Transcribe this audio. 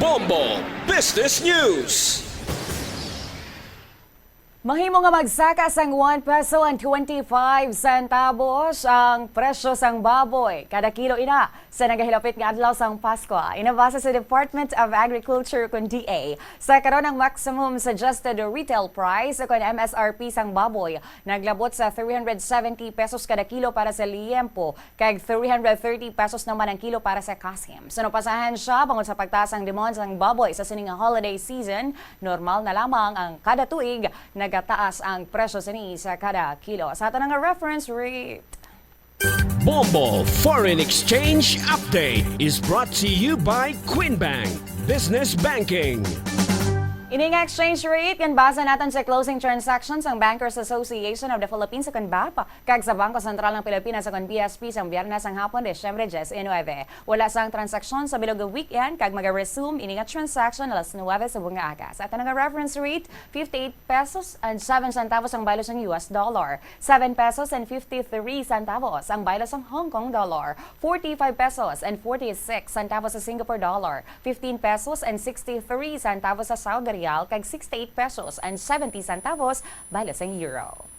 Bombo Business News. Mahimo nga magsaka sang 1 peso and 25 centavos ang presyo sang baboy kada kilo ina sa nagahilapit nga adlaw sang Paskwa. Inabasa sa Department of Agriculture kun DA sa karon ang maximum suggested retail price kun MSRP sang baboy naglabot sa 370 pesos kada kilo para sa liempo kag 330 pesos naman ang kilo para sa kasim. So napasahan siya bangod sa pagtaas ang demand sang baboy sa sining holiday season, normal na lamang ang kada tuig nagataas ang presyo sini sa kada kilo. Sa ato nga reference rate. Bombo Foreign Exchange Update is brought to you by Quinbank Business Banking. Ini nga exchange rate kan basa natin sa closing transactions ang Bankers Association of the Philippines sa BAP kag sa Bangko Sentral ng Pilipinas sa BSP sa Biyernes ang hapon Desyembre 19. Wala sang transaksyon sa bilog weekend kag maga-resume ini nga transaction alas 9 sa bunga aga. Sa ato nga reference rate 58 pesos and 7 centavos ang baylo sang US dollar, 7 pesos and 53 centavos ang baylo sang Hong Kong dollar, 45 pesos and 46 centavos sa Singapore dollar, 15 pesos and 63 centavos sa Saudi Real kag 68 pesos and 70 centavos baylo sang euro.